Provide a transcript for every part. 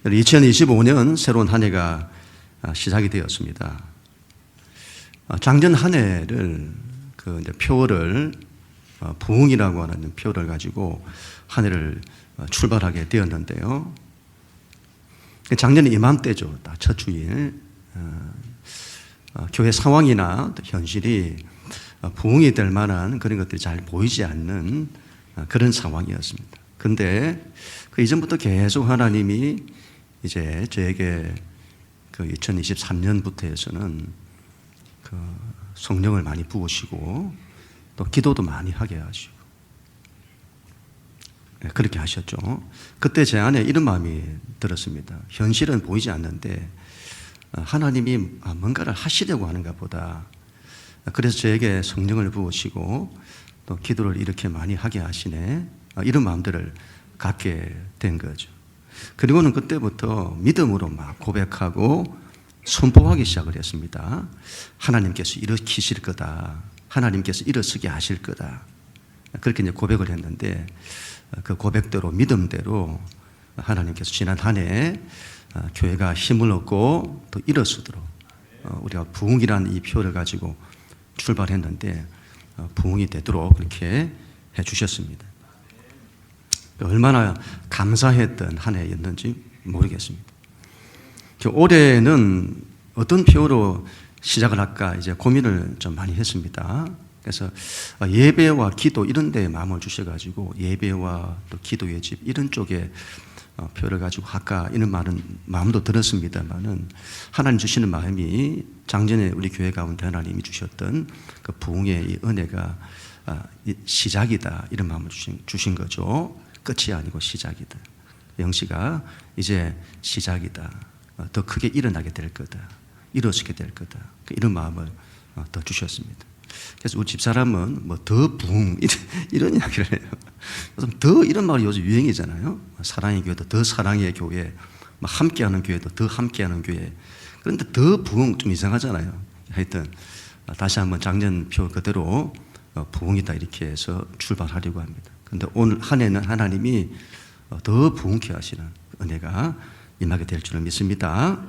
2025년 새로운 한 해가 시작이 되었습니다. 작년 한 해를 이제 표를 부흥이라고 하는 표를 가지고 한 해를 출발하게 되었는데요. 작년 이맘때죠. 첫 주일 교회 상황이나 현실이 부흥이 될 만한 그런 것들이 잘 보이지 않는 그런 상황이었습니다. 그런데 그 이전부터 계속 하나님이 이제 저에게 2023년부터 해서는 성령을 많이 부으시고 또 기도도 많이 하게 하시고 그렇게 하셨죠. 그때 제 안에 이런 마음이 들었습니다. 현실은 보이지 않는데 하나님이 뭔가를 하시려고 하는가 보다. 그래서 저에게 성령을 부으시고 또 기도를 이렇게 많이 하게 하시네. 이런 마음들을 갖게 된 거죠. 그리고는 그때부터 믿음으로 막 고백하고 선포하기 시작을 했습니다. 하나님께서 일으키실 거다. 하나님께서 일어서게 하실 거다. 그렇게 이제 고백을 했는데 그 고백대로 믿음대로 하나님께서 지난 한 해 교회가 힘을 얻고 또 일어서도록 우리가 부흥이라는 이 표를 가지고 출발했는데 부흥이 되도록 그렇게 해 주셨습니다. 얼마나 감사했던 한 해였는지 모르겠습니다. 올해는 어떤 표로 시작을 할까 이제 고민을 좀 많이 했습니다. 그래서 예배와 기도 이런 데에 마음을 주셔가지고 예배와 또 기도의 집 이런 쪽에 표를 가지고 할까 이런 마음도 들었습니다만은 하나님 주시는 마음이 작년에 우리 교회 가운데 하나님이 주셨던 그 부흥의 이 은혜가 시작이다 이런 마음을 주신 거죠. 끝이 아니고 시작이다. 영시가 이제 시작이다. 더 크게 일어나게 될 거다. 일어서게 될 거다. 이런 마음을 더 주셨습니다. 그래서 우리 집사람은 뭐 더 부흥 이런 이야기를 해요. 더 이런 말이 요즘 유행이잖아요. 사랑의 교회도 더 사랑의 교회, 함께하는 교회도 더 함께하는 교회. 그런데 더 부흥 좀 이상하잖아요. 하여튼 다시 한번 작년 표 그대로 부흥이다 이렇게 해서 출발하려고 합니다. 그런데 오늘 한 해는 하나님이 더 부흥케 하시는 은혜가 임하게 될 줄을 믿습니다.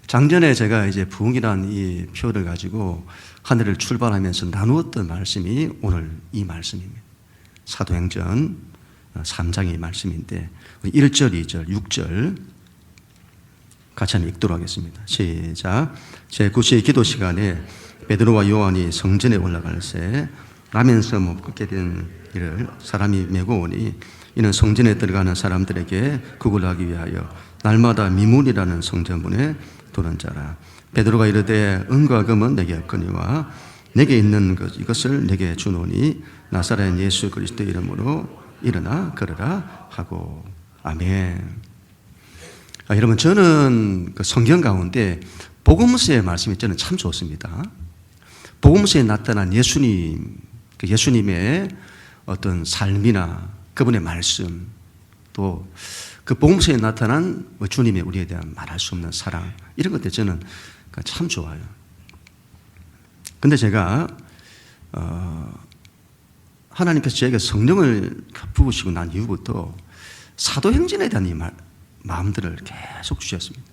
작년에 제가 이제 부흥이라는 이 표를 가지고 한 해를 출발하면서 나누었던 말씀이 오늘 이 말씀입니다. 사도행전 3장의 말씀인데 1절, 2절, 6절 같이 한번 읽도록 하겠습니다. 시작. 제9시의 기도 시간에 베드로와 요한이 성전에 올라갈새 라면서 못 걷게 된 이를 사람이 메고 오니 이는 성전에 들어가는 사람들에게 구걸하기 위하여 날마다 미문이라는 성전문에 도는 자라. 베드로가 이르되 은과 금은 내게 없거니와 내게 있는 이것을 내게 주노니 나사렛 예수 그리스도 이름으로 일어나 걸으라 하고. 아멘. 여러분 저는 그 성경 가운데 복음서의 말씀이 저는 참 좋습니다. 복음서에 나타난 예수님의 어떤 삶이나 그분의 말씀 또 그 복음서에 나타난 주님의 우리에 대한 말할 수 없는 사랑 이런 것들 저는 참 좋아요. 근데 제가 하나님께서 저에게 성령을 부으시고 난 이후부터 사도행전에 대한 이 마음들을 계속 주셨습니다.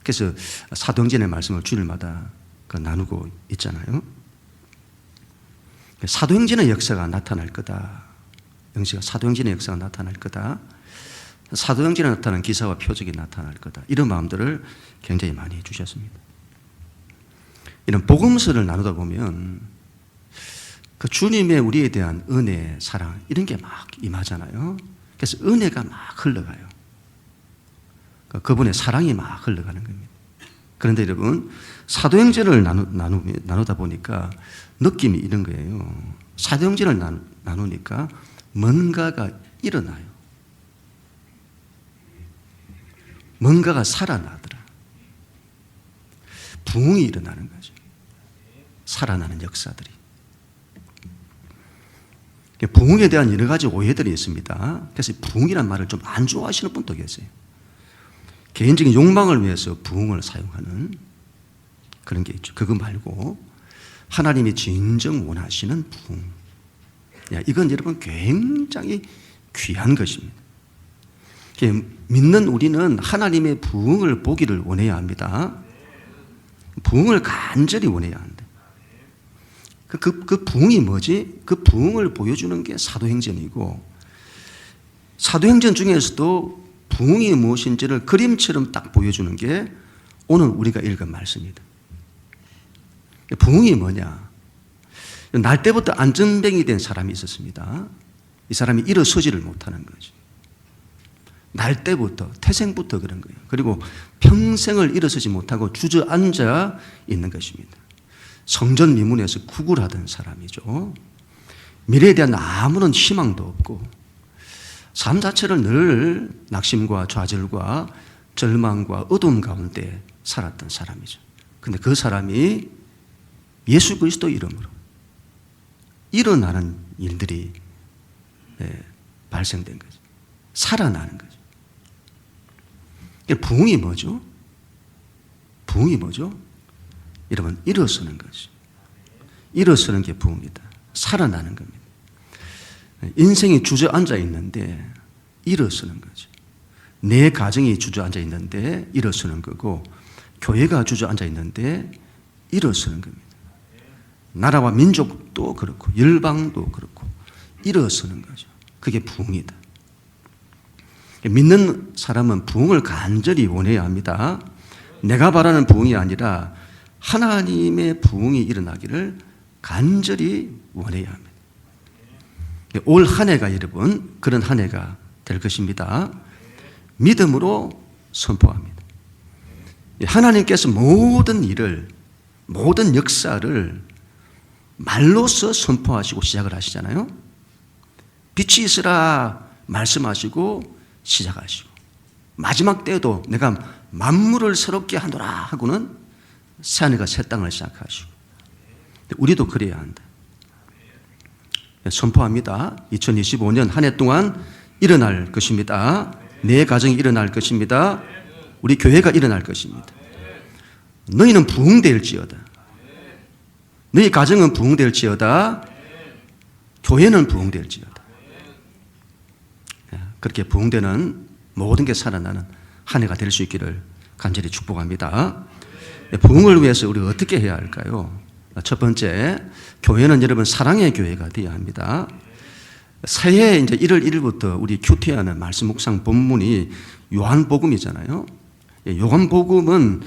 그래서 사도행전의 말씀을 주일마다 나누고 있잖아요. 사도행전의 역사가 나타날 거다. 영시가 사도행전의 역사가 나타날 거다. 사도행전에 나타난 기사와 표적이 나타날 거다. 이런 마음들을 굉장히 많이 주셨습니다. 이런 복음서를 나누다 보면 그 주님의 우리에 대한 은혜, 사랑 이런 게 막 임하잖아요. 그래서 은혜가 막 흘러가요. 그분의 사랑이 막 흘러가는 겁니다. 그런데 여러분 사도행전을 나누다 보니까 느낌이 이런 거예요. 사도행전을 나누니까 뭔가가 일어나요. 뭔가가 살아나더라. 부흥이 일어나는 거죠. 살아나는 역사들이. 부흥에 대한 여러 가지 오해들이 있습니다. 그래서 부흥이라는 말을 좀 안 좋아하시는 분도 계세요. 개인적인 욕망을 위해서 부흥을 사용하는 그런 게 있죠. 그거 말고 하나님이 진정 원하시는 부흥. 이건 여러분 굉장히 귀한 것입니다. 믿는 우리는 하나님의 부흥을 보기를 원해야 합니다. 부흥을 간절히 원해야 한다. 그 부흥이 뭐지? 그 부흥을 보여주는 게 사도행전이고, 사도행전 중에서도 부흥이 무엇인지를 그림처럼 딱 보여주는 게 오늘 우리가 읽은 말씀입니다. 부흥이 뭐냐? 날 때부터 안전뱅이 된 사람이 있었습니다. 이 사람이 일어서지를 못하는 거죠. 날 때부터, 태생부터 그런 거예요. 그리고 평생을 일어서지 못하고 주저앉아 있는 것입니다. 성전 미문에서 구걸하던 사람이죠. 미래에 대한 아무런 희망도 없고 삶 자체를 늘 낙심과 좌절과 절망과 어두움 가운데 살았던 사람이죠. 그런데 그 사람이 예수 그리스도 이름으로 일어나는 일들이 발생된 거죠. 살아나는 거죠. 부흥이 뭐죠? 부흥이 뭐죠? 여러분, 일어서는 거죠. 일어서는 게 부흥이다. 살아나는 겁니다. 인생이 주저앉아 있는데 일어서는 거죠. 내 가정이 주저앉아 있는데 일어서는 거고, 교회가 주저앉아 있는데 일어서는 겁니다. 나라와 민족도 그렇고 열방도 그렇고 일어서는 거죠. 그게 부흥이다. 믿는 사람은 부흥을 간절히 원해야 합니다. 내가 바라는 부흥이 아니라 하나님의 부흥이 일어나기를 간절히 원해야 합니다. 올 한 해가 여러분 그런 한 해가 될 것입니다. 믿음으로 선포합니다. 하나님께서 모든 일을, 모든 역사를 말로써 선포하시고 시작을 하시잖아요. 빛이 있으라 말씀하시고 시작하시고, 마지막 때에도 내가 만물을 새롭게 하노라 하고는 새하늘과 새 땅을 시작하시고, 우리도 그래야 한다. 선포합니다. 2025년 한 해 동안 일어날 것입니다. 내 가정이 일어날 것입니다. 우리 교회가 일어날 것입니다. 너희는 부흥될지어다. 너희 가정은 부흥될지어다. 교회는 부흥될지어다. 그렇게 부흥되는 모든 게 살아나는 한 해가 될 수 있기를 간절히 축복합니다. 부흥을 위해서 우리 어떻게 해야 할까요? 첫 번째, 교회는 여러분 사랑의 교회가 되어야 합니다. 새해 이제 1월 1일부터 우리 큐티하는 말씀 묵상 본문이 요한복음이잖아요. 요한복음은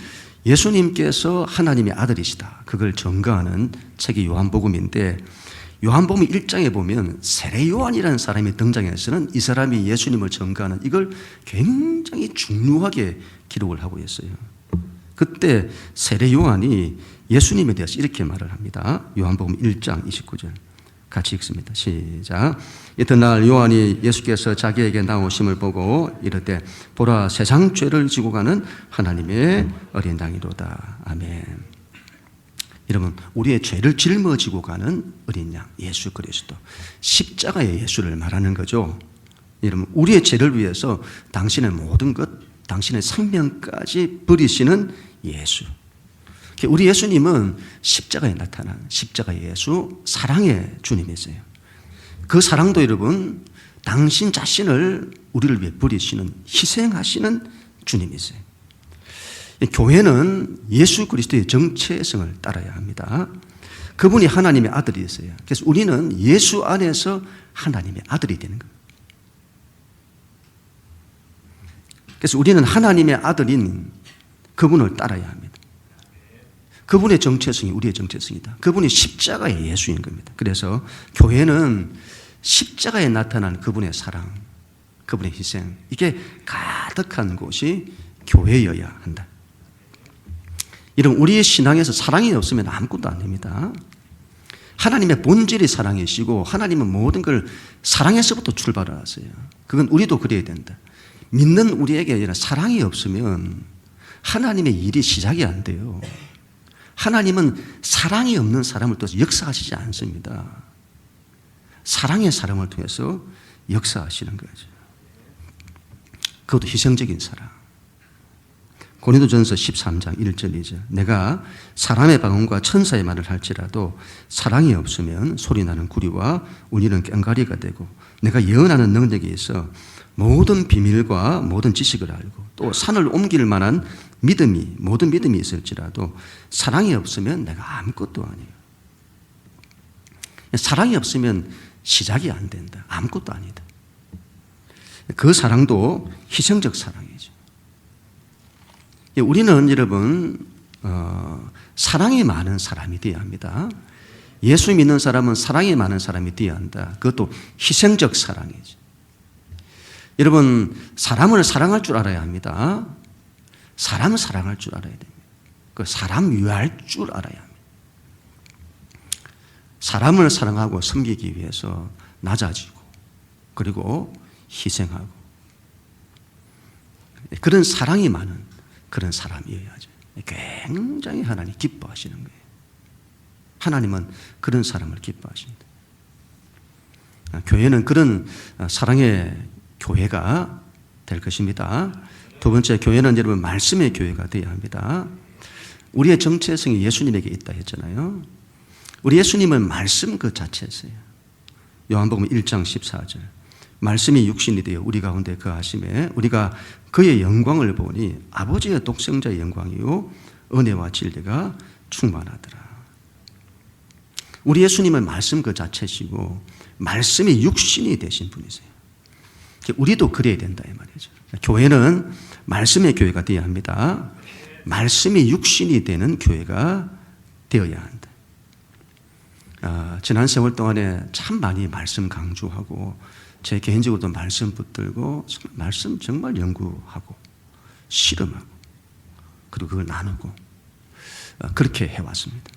예수님께서 하나님의 아들이시다, 그걸 증거하는 책이 요한복음인데, 요한복음 1장에 보면 세례 요한이라는 사람이 등장해서는 이 사람이 예수님을 증거하는 이걸 굉장히 중요하게 기록을 하고 있어요. 그때 세례 요한이 예수님에 대해서 이렇게 말을 합니다. 요한복음 1장 29절 같이 읽습니다. 시작. 이튿날 요한이 예수께서 자기에게 나오심을 보고 이르되 보라, 세상 죄를 지고 가는 하나님의 어린 양이로다. 아멘. 여러분, 우리의 죄를 짊어지고 가는 어린 양 예수 그리스도, 십자가의 예수를 말하는 거죠. 여러분, 우리의 죄를 위해서 당신의 모든 것, 당신의 생명까지 버리시는 예수. 우리 예수님은 십자가에 나타난 십자가의 예수, 사랑의 주님이세요. 그 사랑도 여러분, 당신 자신을 우리를 위해 버리시는, 희생하시는 주님이세요. 교회는 예수 그리스도의 정체성을 따라야 합니다. 그분이 하나님의 아들이세요. 그래서 우리는 예수 안에서 하나님의 아들이 되는 거예요. 그래서 우리는 하나님의 아들인 그분을 따라야 합니다. 그분의 정체성이 우리의 정체성이다. 그분이 십자가의 예수인 겁니다. 그래서 교회는 십자가에 나타난 그분의 사랑, 그분의 희생, 이게 가득한 곳이 교회여야 한다. 이런 우리의 신앙에서 사랑이 없으면 아무것도 안 됩니다. 하나님의 본질이 사랑이시고 하나님은 모든 걸 사랑에서부터 출발을 하세요. 그건 우리도 그래야 된다. 믿는 우리에게 사랑이 없으면 하나님의 일이 시작이 안 돼요. 하나님은 사랑이 없는 사람을 통해서 역사하시지 않습니다. 사랑의 사람을 통해서 역사하시는 거죠. 그것도 희생적인 사랑. 고린도전서 13장 1절이죠. 내가 사람의 방언과 천사의 말을 할지라도 사랑이 없으면 소리나는 구리와 울리는 꽹과리가 되고, 내가 예언하는 능력에 있어 모든 비밀과 모든 지식을 알고 또 산을 옮길 만한 믿음이, 모든 믿음이 있을지라도 사랑이 없으면 내가 아무것도 아니에요. 사랑이 없으면 시작이 안 된다. 아무것도 아니다. 그 사랑도 희생적 사랑이죠. 우리는 여러분 사랑이 많은 사람이 되어야 합니다. 예수 믿는 사람은 사랑이 많은 사람이 되어야 한다. 그것도 희생적 사랑이죠. 여러분, 사람을 사랑할 줄 알아야 합니다. 사람을 사랑할 줄 알아야 됩니다. 그 사람 위할 줄 알아야 합니다. 사람을 사랑하고 섬기기 위해서 낮아지고 그리고 희생하고 그런 사랑이 많은 그런 사람이어야죠. 굉장히 하나님 기뻐하시는 거예요. 하나님은 그런 사람을 기뻐하십니다. 교회는 그런 사랑의 교회가 될 것입니다. 두 번째, 교회는 여러분 말씀의 교회가 되어야 합니다. 우리의 정체성이 예수님에게 있다 했잖아요. 우리 예수님은 말씀 그 자체였어요. 요한복음 1장 14절. 말씀이 육신이 되어 우리 가운데 거하심에 우리가 그의 영광을 보니 아버지의 독생자의 영광이요 은혜와 진리가 충만하더라. 우리 예수님은 말씀 그 자체시고 말씀이 육신이 되신 분이세요. 우리도 그래야 된다 이 말이죠. 교회는 말씀의 교회가 되어야 합니다. 말씀이 육신이 되는 교회가 되어야 한다. 지난 세월 동안에 참 많이 말씀 강조하고 제 개인적으로도 말씀 붙들고 말씀 정말 연구하고 실험하고 그리고 그걸 나누고 그렇게 해왔습니다.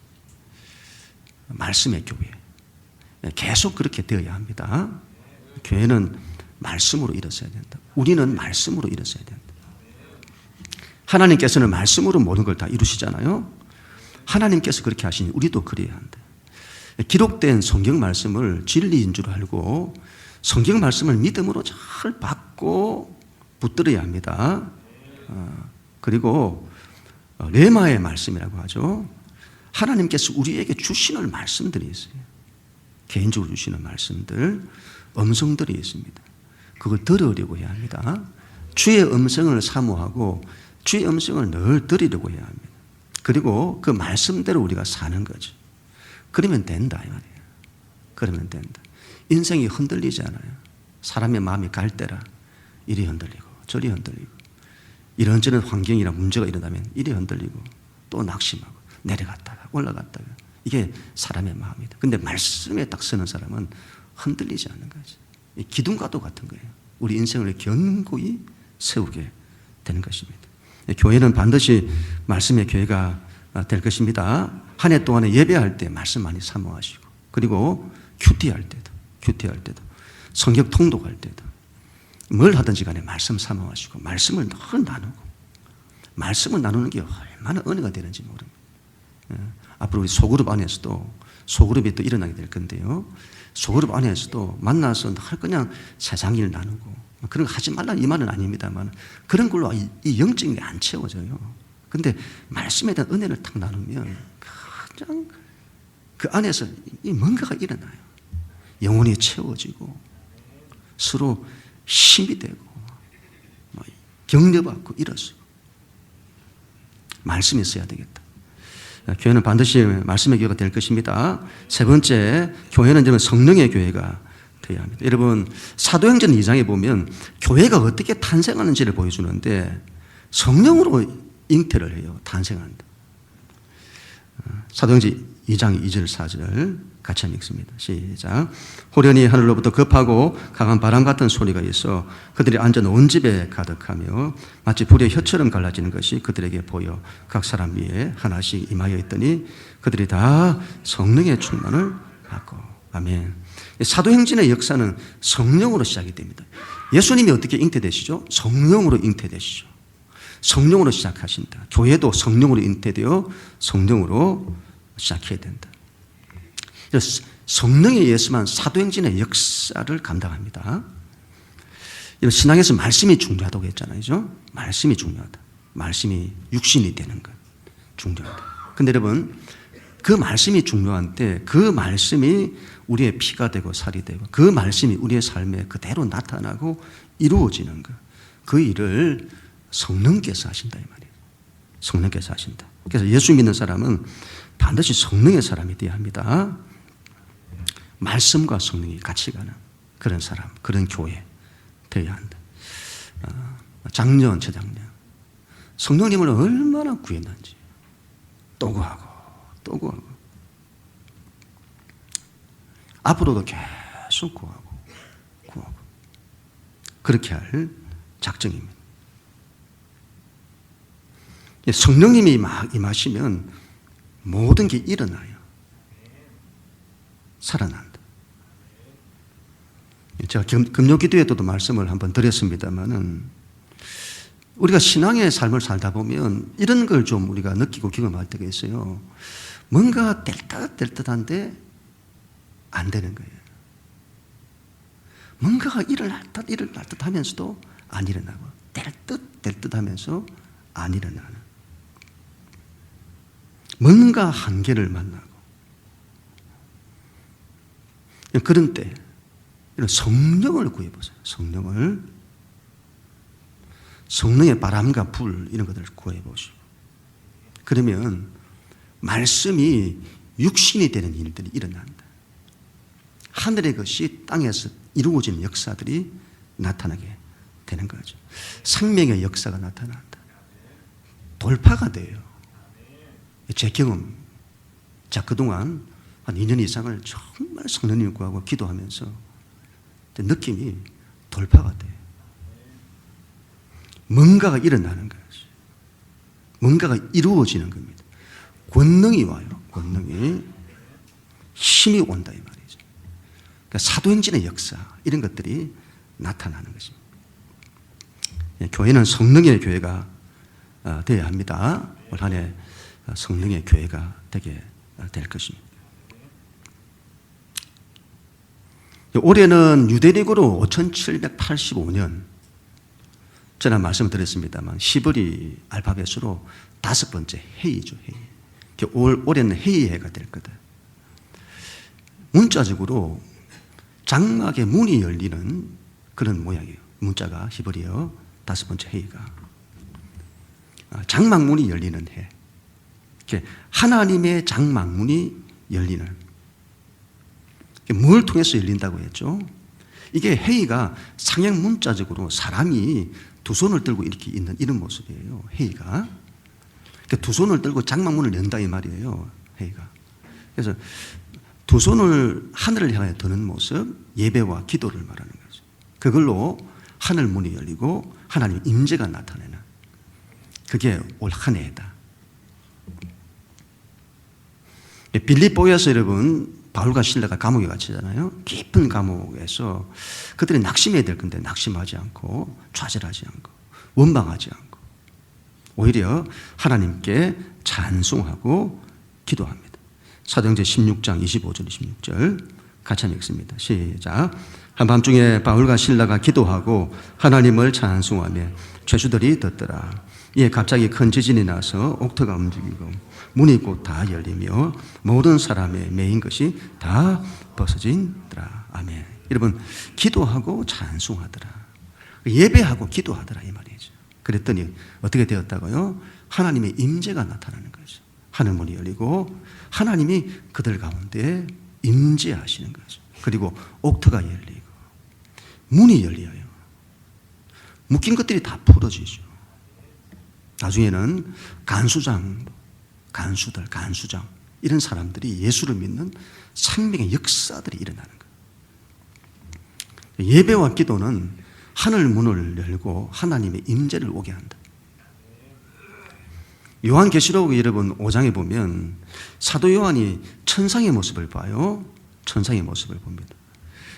말씀의 교회 계속 그렇게 되어야 합니다. 교회는 말씀으로 일어서야 된다. 우리는 말씀으로 일어서야 된다. 하나님께서는 말씀으로 모든 걸 다 이루시잖아요. 하나님께서 그렇게 하시니 우리도 그래야 한다. 기록된 성경 말씀을 진리인 줄 알고 성경 말씀을 믿음으로 잘 받고 붙들어야 합니다. 그리고 레마의 말씀이라고 하죠. 하나님께서 우리에게 주시는 말씀들이 있어요. 개인적으로 주시는 말씀들, 음성들이 있습니다. 그걸 들으려고 해야 합니다. 주의 음성을 사모하고 주의 음성을 늘 들으려고 해야 합니다. 그리고 그 말씀대로 우리가 사는 거죠. 그러면 된다 이 말이에요. 그러면 된다. 인생이 흔들리지 않아요. 사람의 마음이 갈 때라 이리 흔들리고 저리 흔들리고 이런저런 환경이나 문제가 일어나면 이리 흔들리고 또 낙심하고 내려갔다가 올라갔다가 이게 사람의 마음이다. 근데 말씀에 딱 서는 사람은 흔들리지 않는 거지. 기둥과도 같은 거예요. 우리 인생을 견고히 세우게 되는 것입니다. 교회는 반드시 말씀의 교회가 될 것입니다. 한 해 동안에 예배할 때 말씀 많이 사모하시고 그리고 큐티할 때도 성경 통독할 때도 뭘 하든지 간에 말씀 사모하시고 말씀을 늘 나누고 말씀을 나누는 게 얼마나 은혜가 되는지 모릅니다. 앞으로 우리 소그룹 안에서도 소그룹이 또 일어나게 될 건데요. 소그룹 안에서도 만나서 늘 그냥 세상 일 나누고 그런 거 하지 말라는 이 말은 아닙니다만 그런 걸로 이 영적인 게 안 채워져요. 근데 말씀에 대한 은혜를 딱 나누면 가장 그 안에서 뭔가가 일어나요. 영혼이 채워지고 서로 힘이 되고 격려받고 이렇습니다. 말씀이 있어야 되겠다. 교회는 반드시 말씀의 교회가 될 것입니다. 세 번째, 교회는 이제 성령의 교회가 되어야 합니다. 여러분, 사도행전 2장에 보면 교회가 어떻게 탄생하는지를 보여주는데 성령으로 잉태를 해요. 탄생한다. 사도행전 2장 2절 4절 같이 읽습니다. 시작. 호련히 하늘로부터 급하고 강한 바람 같은 소리가 있어 그들이 앉은 온 집에 가득하며 마치 불의 혀처럼 갈라지는 것이 그들에게 보여 각 사람 위에 하나씩 임하여 있더니 그들이 다 성령의 충만을 받고. 아멘. 사도행전의 역사는 성령으로 시작이 됩니다. 예수님이 어떻게 잉태되시죠? 성령으로 잉태되시죠. 성령으로 시작하신다. 교회도 성령으로 잉태되어 성령으로 시작해야 된다. 성령의 예수만 사도행전의 역사를 감당합니다. 신앙에서 말씀이 중요하다고 했잖아요. 말씀이 중요하다. 말씀이 육신이 되는 것 중요합니다. 근데 여러분, 그 말씀이 중요한 때 그 말씀이 우리의 피가 되고 살이 되고 그 말씀이 우리의 삶에 그대로 나타나고 이루어지는 것, 그 일을 성령께서 하신다 이 말이에요. 성령께서 하신다. 그래서 예수 믿는 사람은 반드시 성령의 사람이 되어야 합니다. 말씀과 성령이 같이 가는 그런 사람, 그런 교회 되어야 한다. 작년, 재작년 성령님을 얼마나 구했는지 또 구하고 또 구하고 앞으로도 계속 구하고 그렇게 할 작정입니다. 성령님이 막 임하시면 모든 게 일어나요. 살아난다. 제가 금요기도회 때도 말씀을 한번 드렸습니다만은 우리가 신앙의 삶을 살다 보면 이런 걸 좀 우리가 느끼고 경험할 때가 있어요. 뭔가 될 듯한데 안 되는 거예요. 뭔가가 일어날 듯 하면서도 안 일어나고 될 듯 하면서 안 일어나는 뭔가 한계를 만나고 그런 때 이런 성령을 구해보세요. 성령의 바람과 불 이런 것들을 구해보시고 그러면 말씀이 육신이 되는 일들이 일어난다. 하늘의 것이 땅에서 이루어지는 역사들이 나타나게 되는 거죠. 생명의 역사가 나타난다. 돌파가 돼요. 제 경험, 자 그동안 한 2년 이상을 정말 성령님을 구하고 기도하면서 느낌이 돌파가 돼요. 뭔가가 일어나는 거죠. 뭔가가 이루어지는 겁니다. 권능이 와요. 권능이 힘이 온다 이 말이죠. 그러니까 사도행전의 역사 이런 것들이 나타나는 것입니다. 교회는 성령의 교회가 되어야 합니다. 올 한 해 성령의 교회가 되게 될 것입니다. 올해는 유대력으로 5785년 전에 말씀을 드렸습니다만 히브리 알파벳으로 5번째 해이죠. 해이. 올해는 해의 해가 될 거다. 문자적으로 장막의 문이 열리는 그런 모양이에요. 문자가 히브리어 5번째 해이가 장막문이 열리는 해. 하나님의 장막문이 열리는 뭘 통해서 열린다고 했죠? 이게 해이가 상형 문자적으로 사람이 두 손을 들고 이렇게 있는 이런 모습이에요. 해이가 두 손을 들고 장막문을 연다 이 말이에요. 해이가 그래서 두 손을 하늘을 향해 드는 모습, 예배와 기도를 말하는 거죠. 그걸로 하늘 문이 열리고 하나님 임재가 나타내는 그게 올 한 해다. 빌립보에서 여러분 바울과 실라가 감옥에 갇히잖아요. 깊은 감옥에서 그들이 낙심해야 될 건데 낙심하지 않고 좌절하지 않고 원망하지 않고 오히려 하나님께 찬송하고 기도합니다. 사도행전 16장 25절 26절 같이 읽습니다. 시작. 한밤중에 바울과 실라가 기도하고 하나님을 찬송하며 죄수들이 듣더라. 이에 갑자기 큰 지진이 나서 옥토가 움직이고 문이 곧 다 열리며 모든 사람의 매인 것이 다 벗어진더라. 아멘. 여러분 기도하고 찬송하더라. 예배하고 기도하더라 이 말이죠. 그랬더니 어떻게 되었다고요? 하나님의 임재가 나타나는 거죠. 하늘 문이 열리고 하나님이 그들 가운데 임재하시는 거죠. 그리고 옥토가 열리고 문이 열려요. 묶인 것들이 다 풀어지죠. 나중에는 간수장 이런 사람들이 예수를 믿는 생명의 역사들이 일어나는 거예요. 예배와 기도는 하늘 문을 열고 하나님의 임재를 오게 한다. 요한계시록 여러분 5장에 보면 사도 요한이 천상의 모습을 봐요. 천상의 모습을 봅니다.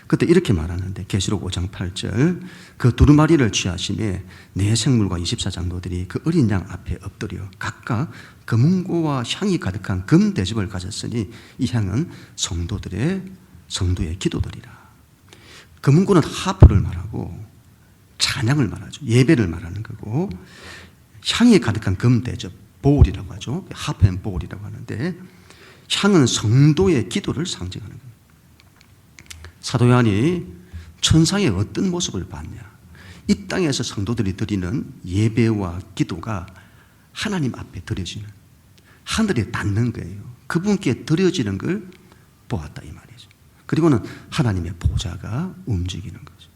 그때 이렇게 말하는데 계시록 5장 8절 그 두루마리를 취하심에 네 생물과 24장로들이 그 어린 양 앞에 엎드려 각각 금은고와 향이 가득한 금 대접을 가졌으니 이 향은 성도의 기도들이라. 금은고는 하프를 말하고 찬양을 말하죠. 예배를 말하는 거고 향이 가득한 금대접, 보울이라고 하죠. 하펜 보울이라고 하는데, 향은 성도의 기도를 상징하는 겁니다. 사도 요한이 천상의 어떤 모습을 봤냐? 이 땅에서 성도들이 드리는 예배와 기도가 하나님 앞에 드려지는, 하늘에 닿는 거예요. 그분께 드려지는 걸 보았다 이 말이죠. 그리고는 하나님의 보좌가 움직이는 거죠.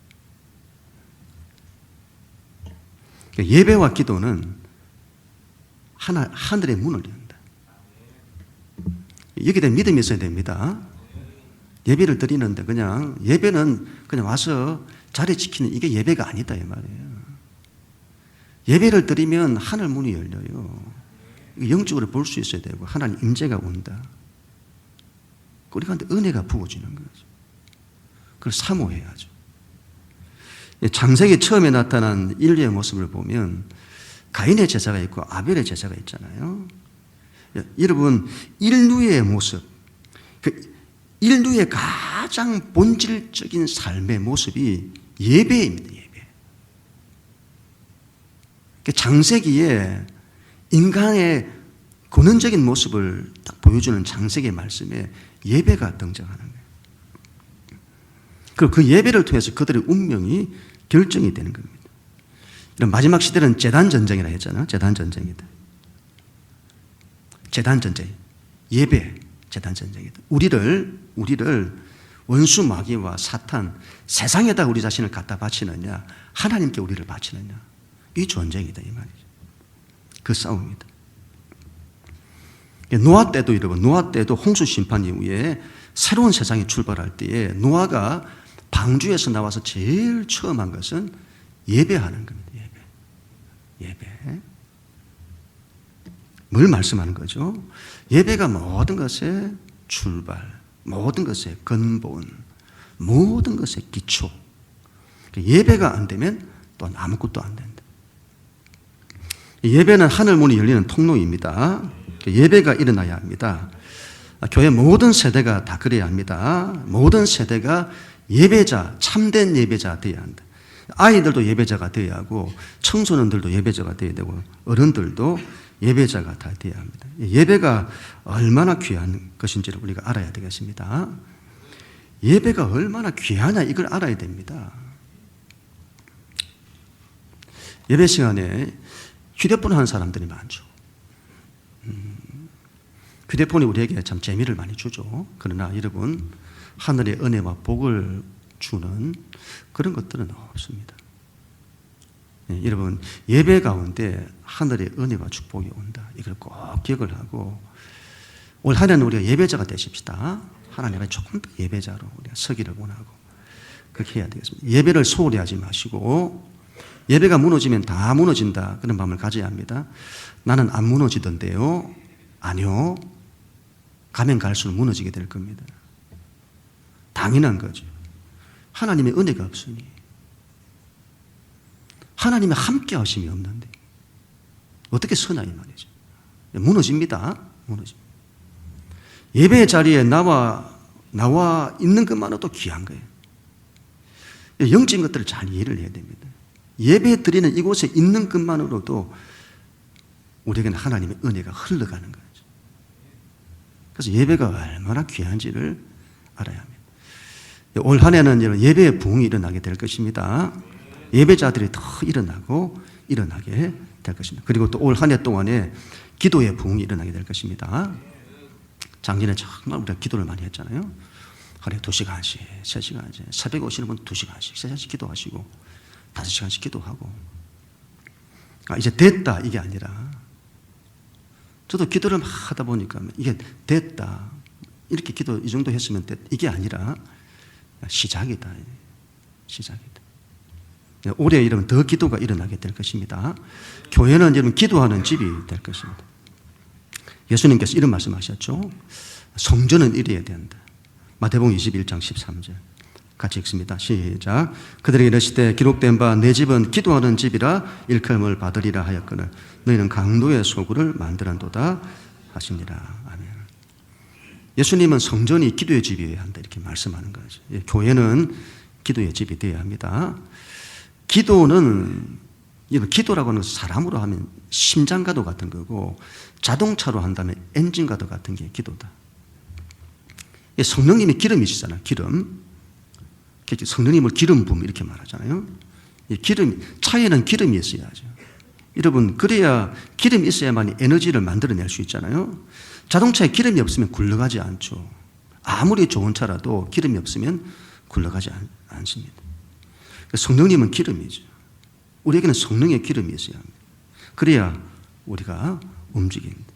예배와 기도는 하늘의 문을 연다. 여기에 대한 믿음이 있어야 됩니다. 예배를 드리는데 그냥 예배는 그냥 와서 자리 지키는 이게 예배가 아니다 이 말이에요. 예배를 드리면 하늘 문이 열려요. 영적으로 볼 수 있어야 되고 하나님 임재가 온다. 우리가 은혜가 부어지는 거죠. 그걸 사모해야죠. 창세기 처음에 나타난 인류의 모습을 보면 가인의 제사가 있고 아벨의 제사가 있잖아요. 여러분, 인류의 모습, 인류의 가장 본질적인 삶의 모습이 예배입니다. 예배. 창세기에 인간의 근원적인 모습을 딱 보여주는 창세기 말씀에 예배가 등장하는 거예요. 그리고 그 예배를 통해서 그들의 운명이 결정이 되는 겁니다. 이런 마지막 시대는 제단 전쟁이라 했잖아요. 제단 전쟁이다. 제단 전쟁, 예배, 제단 전쟁이다. 우리를 원수 마귀와 사탄, 세상에다 우리 자신을 갖다 바치느냐, 하나님께 우리를 바치느냐, 이 전쟁이다 이 말이죠. 그 싸움이다. 노아 때도 여러분, 노아 때도 홍수 심판 이후에 새로운 세상이 출발할 때에 노아가 방주에서 나와서 제일 처음 한 것은 예배하는 겁니다. 예배. 뭘 말씀하는 거죠? 예배가 모든 것의 출발, 모든 것의 근본, 모든 것의 기초. 예배가 안 되면 또 아무것도 안 된다. 예배는 하늘문이 열리는 통로입니다. 예배가 일어나야 합니다. 교회 모든 세대가 다 그래야 합니다. 모든 세대가 예배자, 참된 예배자 되어야 한다. 아이들도 예배자가 되어야 하고 청소년들도 예배자가 되어야 되고 어른들도 예배자가 다 되어야 합니다. 예배가 얼마나 귀한 것인지를 우리가 알아야 되겠습니다. 예배가 얼마나 귀하냐 이걸 알아야 됩니다. 예배 시간에 휴대폰 하는 사람들이 많죠. 휴대폰이 우리에게 참 재미를 많이 주죠. 그러나 여러분, 하늘의 은혜와 복을 주는 그런 것들은 없습니다. 여러분, 예배 가운데 하늘의 은혜와 축복이 온다. 이걸 꼭 기억을 하고 올 한 해는 우리가 예배자가 되십시다. 하나님 앞에 조금 더 예배자로 우리가 서기를 원하고 그렇게 해야 되겠습니다. 예배를 소홀히 하지 마시고 예배가 무너지면 다 무너진다. 그런 마음을 가져야 합니다. 나는 안 무너지던데요. 아니요. 가면 갈수록 무너지게 될 겁니다. 당연한 거죠. 하나님의 은혜가 없으니. 하나님의 함께 하심이 없는데 어떻게 서나 이 말이죠. 무너집니다. 무너집니다. 예배의 자리에 나와 있는 것만으로도 귀한 거예요. 영적인 것들을 잘 이해를 해야 됩니다. 예배 드리는 이곳에 있는 것만으로도 우리에게는 하나님의 은혜가 흘러가는 거죠. 그래서 예배가 얼마나 귀한지를 알아야 합니다. 올 한 해는 예배의 부흥이 일어나게 될 것입니다. 예배자들이 더 일어나게 될 것입니다. 그리고 또 올 한 해 동안에 기도의 부흥이 일어나게 될 것입니다. 작년에 정말 우리가 기도를 많이 했잖아요. 하루에 2시간씩, 3시간씩, 새벽에 오시는 분 2시간씩, 3시간씩 기도하시고 5시간씩 기도하고. 이제 됐다 이게 아니라 저도 기도를 하다 보니까 이게 됐다 이렇게 기도 이 정도 했으면 이게 아니라 시작이다. 올해 이러면 더 기도가 일어나게 될 것입니다. 교회는 여러분 기도하는 집이 될 것입니다. 예수님께서 이런 말씀하셨죠. 성전은 이래야 된다. 마태복음 21장 13절 같이 읽습니다. 시작. 그들에게 이르시되 기록된 바 내 집은 기도하는 집이라 일컬음을 받으리라 하였거늘 너희는 강도의 소굴을 만들었도다 하시니라. 아멘. 예수님은 성전이 기도의 집이어야 한다 이렇게 말씀하는 거죠. 교회는 기도의 집이 되어야 합니다. 기도는 이런 기도라고 하는 것은 사람으로 하면 심장과도 같은 거고 자동차로 한다면 엔진과도 같은 게 기도다. 성령님이 기름이시잖아요. 기름. 성령님을 기름 부음 이렇게 말하잖아요. 기름, 차에는 기름이 있어야죠. 여러분, 그래야 기름이 있어야만 에너지를 만들어낼 수 있잖아요. 자동차에 기름이 없으면 굴러가지 않죠. 아무리 좋은 차라도 기름이 없으면 굴러가지 않습니다. 성령님은 기름이죠. 우리에게는 성령의 기름이 있어야 합니다. 그래야 우리가 움직입니다.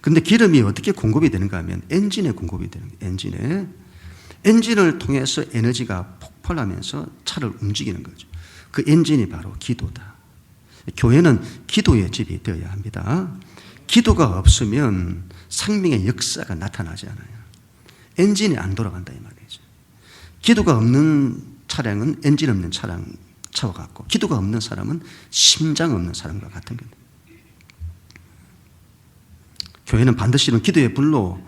그런데 기름이 어떻게 공급이 되는가 하면 엔진에 공급이 되는 거예요. 엔진을 통해서 에너지가 폭발하면서 차를 움직이는 거죠. 그 엔진이 바로 기도다. 교회는 기도의 집이 되어야 합니다. 기도가 없으면 생명의 역사가 나타나지 않아요. 엔진이 안 돌아간다 이 말이죠. 기도가 없는 차량은 엔진 없는 차와 같고, 기도가 없는 사람은 심장 없는 사람과 같은 겁니다. 교회는 반드시 이런 기도의 불로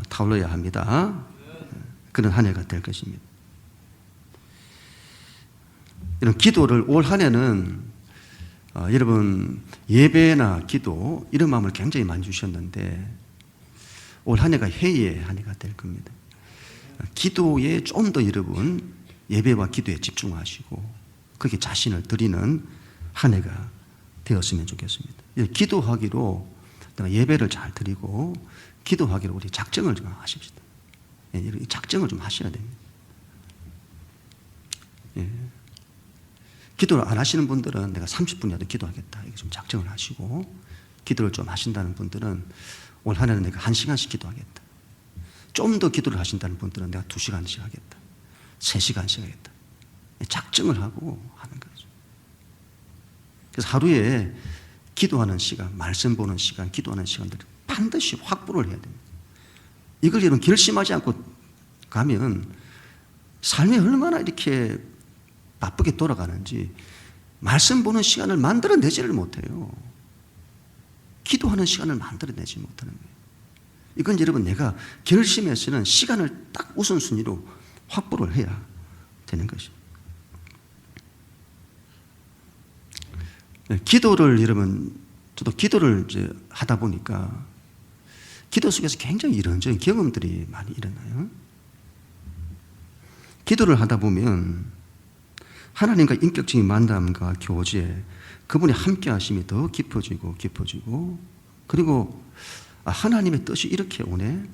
타올라야 합니다. 그런 한 해가 될 것입니다. 이런 기도를 올 한 해는 여러분 예배나 기도 이런 마음을 굉장히 많이 주셨는데 올 한 해가 회의의 한 해가 될 겁니다. 기도에 좀 더 여러분 예배와 기도에 집중하시고 거기에 자신을 드리는 한 해가 되었으면 좋겠습니다. 기도하기로 예배를 잘 드리고 기도하기로 우리 작정을 좀 하십시다. 작정을 좀 하셔야 됩니다. 기도를 안 하시는 분들은 내가 30분이라도 기도하겠다. 이렇게 좀 작정을 하시고, 기도를 좀 하신다는 분들은 올 한 해는 내가 1시간씩 기도하겠다. 좀 더 기도를 하신다는 분들은 내가 2시간씩 하겠다. 3시간씩 하겠다. 작정을 하고 하는 거죠. 그래서 하루에 기도하는 시간, 말씀 보는 시간, 기도하는 시간들을 반드시 확보를 해야 됩니다. 이걸 여러분 결심하지 않고 가면 삶이 얼마나 이렇게 바쁘게 돌아가는지 말씀 보는 시간을 만들어내지를 못해요. 기도하는 시간을 만들어내지 못하는 거예요. 이건 여러분 내가 결심해서는 시간을 딱 우선순위로 확보를 해야 되는 것입니다. 기도를 여러분, 저도 기도를 이제 하다 보니까 기도 속에서 굉장히 이런저런 경험들이 많이 일어나요. 기도를 하다 보면 하나님과 인격적인 만남과 교제, 그분의 함께 하심이 더 깊어지고 그리고 하나님의 뜻이 이렇게 오네.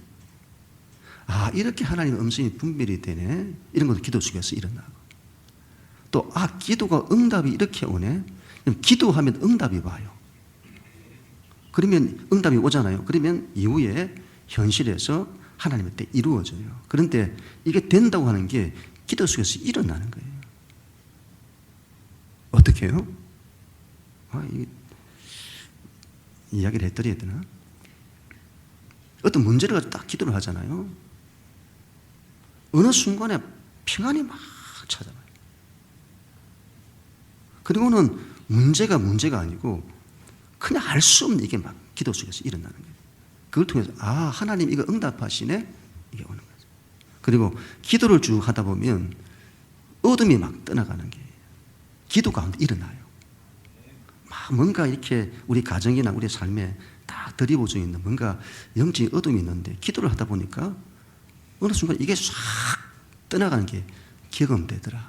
이렇게 하나님의 음성이 분별이 되네. 이런 것도 기도 속에서 일어나고 또 기도가 응답이 이렇게 오네. 기도하면 응답이 와요. 그러면 응답이 오잖아요. 그러면 이후에 현실에서 하나님의 때 이루어져요. 그런데 이게 된다고 하는 게 기도 속에서 일어나는 거예요. 어떻게 해요? 이야기를 해드려야 되나? 어떤 문제를 가지고 딱 기도를 하잖아요. 어느 순간에 평안이 막 찾아와요. 그리고는 문제가 아니고 그냥 알 수 없는 이게 막 기도 속에서 일어나는 거예요. 그걸 통해서 하나님 이거 응답하시네? 이게 오는 거죠. 그리고 기도를 쭉 하다 보면 어둠이 막 떠나가는 게 기도 가운데 일어나요. 막 뭔가 이렇게 우리 가정이나 우리 삶에 다 드리워져 있는 뭔가 영적인 어둠이 있는데 기도를 하다 보니까 어느 순간 이게 싹 떠나가는 게 경험되더라.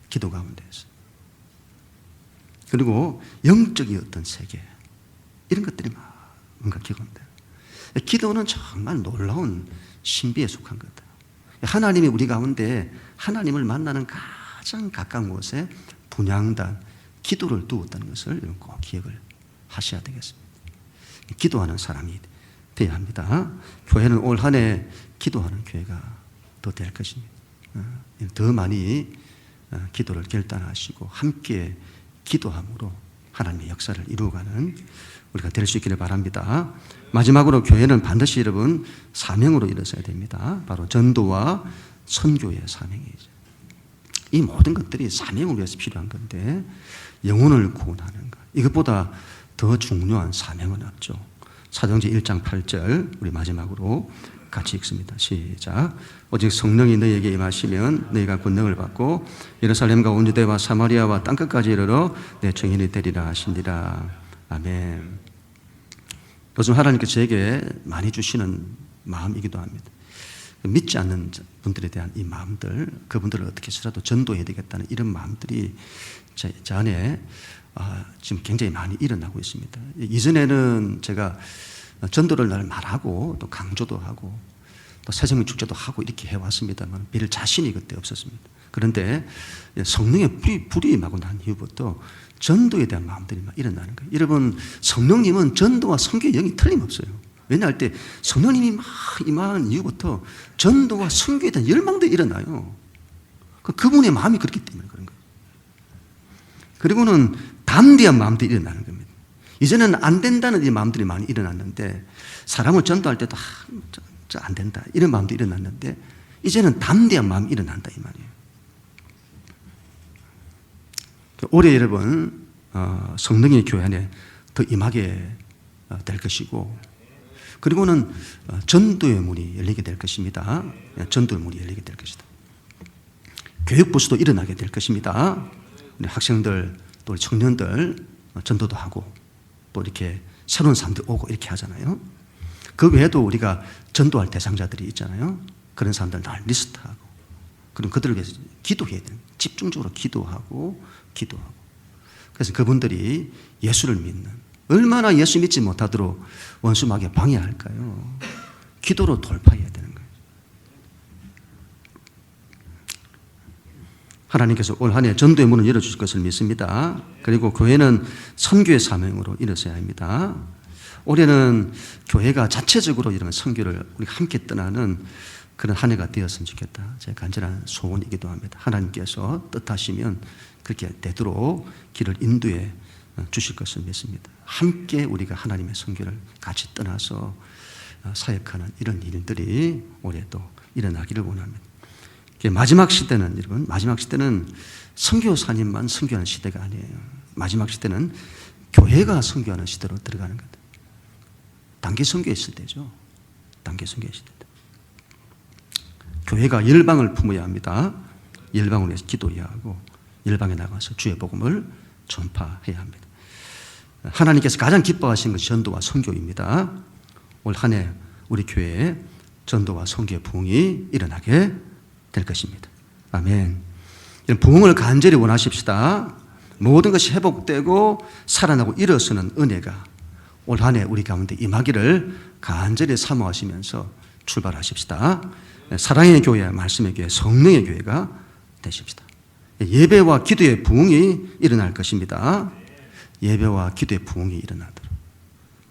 기도 가운데에서. 그리고 영적인 어떤 세계 이런 것들이 막 뭔가 경험돼요. 기도는 정말 놀라운 신비에 속한 거다. 하나님이 우리 가운데 하나님을 만나는 가장 가까운 곳에 분향단, 기도를 두었다는 것을 꼭 기억을 하셔야 되겠습니다. 기도하는 사람이 되어야 합니다. 교회는 올 한 해 기도하는 교회가 더 될 것입니다. 더 많이 기도를 결단하시고 함께 기도함으로 하나님의 역사를 이루어가는 우리가 될 수 있기를 바랍니다. 마지막으로 교회는 반드시 여러분 사명으로 일어서야 됩니다. 바로 전도와 선교의 사명이죠. 이 모든 것들이 사명을 위해서 필요한 건데 영혼을 구원하는 것, 이것보다 더 중요한 사명은 없죠. 사도행전 1장 8절 우리 마지막으로 같이 읽습니다. 시작. 오직 성령이 너희에게 임하시면 너희가 권능을 받고 예루살렘과 온 유대와 사마리아와 땅끝까지 이르러 내 증인이 되리라 하시니라. 아멘. 요즘 하나님께서 제게 많이 주시는 마음이기도 합니다. 믿지 않는 분들에 대한 이 마음들, 그분들을 어떻게 해서라도 전도해야 되겠다는 이런 마음들이 제 안에 지금 굉장히 많이 일어나고 있습니다. 이전에는 제가 전도를 늘 말하고 또 강조도 하고 또 새생명 축제도 하고 이렇게 해왔습니다만 별 자신이 그때 없었습니다. 그런데 성령의 불이 임하고 난 이후부터 전도에 대한 마음들이 막 일어나는 거예요. 여러분, 성령님은 전도와 선교의 영이 틀림없어요. 왜냐할 때 성령님이 막 임한 이후부터 전도와 선교에 대한 열망도 일어나요. 그분의 마음이 그렇기 때문에 그런 거예요. 그리고는 담대한 마음도 일어나는 겁니다. 이제는 안 된다는 이 마음들이 많이 일어났는데 사람을 전도할 때도 안 된다 이런 마음도 일어났는데 이제는 담대한 마음이 일어난다 이 말이에요. 올해 여러분 성령의 교회 안에 더 임하게 될 것이고 그리고는 전도의 문이 열리게 될 것입니다. 전도의 문이 열리게 될 것이다. 교육부스도 일어나게 될 것입니다. 우리 학생들 또 우리 청년들 전도도 하고 또 이렇게 새로운 사람들 오고 이렇게 하잖아요. 그 외에도 우리가 전도할 대상자들이 있잖아요. 그런 사람들 날 리스트하고 그럼 그들을 위해서 기도해야 돼요. 집중적으로 기도하고 그래서 그분들이 예수를 믿는 얼마나 예수 믿지 못하도록 원수마귀가 방해할까요? 기도로 돌파해야 되는 거예요. 하나님께서 올 한 해 전도의 문을 열어주실 것을 믿습니다. 그리고 교회는 선교의 사명으로 일어서야 합니다. 올해는 교회가 자체적으로 이런 선교를 우리가 함께 떠나는 그런 한 해가 되었으면 좋겠다. 제 간절한 소원이기도 합니다. 하나님께서 뜻하시면 그렇게 되도록 길을 인도해 주실 것을 믿습니다. 함께 우리가 하나님의 선교를 같이 떠나서 사역하는 이런 일들이 올해 또 일어나기를 원합니다. 마지막 시대는 여러분, 마지막 시대는 선교사님만 선교하는 시대가 아니에요. 마지막 시대는 교회가 선교하는 시대로 들어가는 거다. 단기 선교의 시대죠. 단기 선교의 시대. 교회가 열방을 품어야 합니다. 열방을 위해서 기도해야 하고 열방에 나가서 주의 복음을 전파해야 합니다. 하나님께서 가장 기뻐하시는 것이 전도와 선교입니다. 올 한 해 우리 교회에 전도와 선교의 부흥이 일어나게 될 것입니다. 아멘. 이런 부흥을 간절히 원하십시다. 모든 것이 회복되고 살아나고 일어서는 은혜가 올 한 해 우리 가운데 임하기를 간절히 사모하시면서 출발하십시다. 사랑의 교회, 말씀의 교회, 성령의 교회가 되십시다. 예배와 기도의 부흥이 일어날 것입니다. 예배와 기도의 부흥이 일어나도록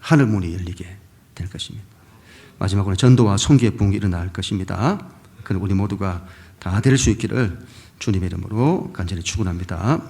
하늘문이 열리게 될 것입니다. 마지막으로 전도와 선교의 부흥이 일어날 것입니다. 그럼 우리 모두가 다 될 수 있기를 주님의 이름으로 간절히 축원합니다.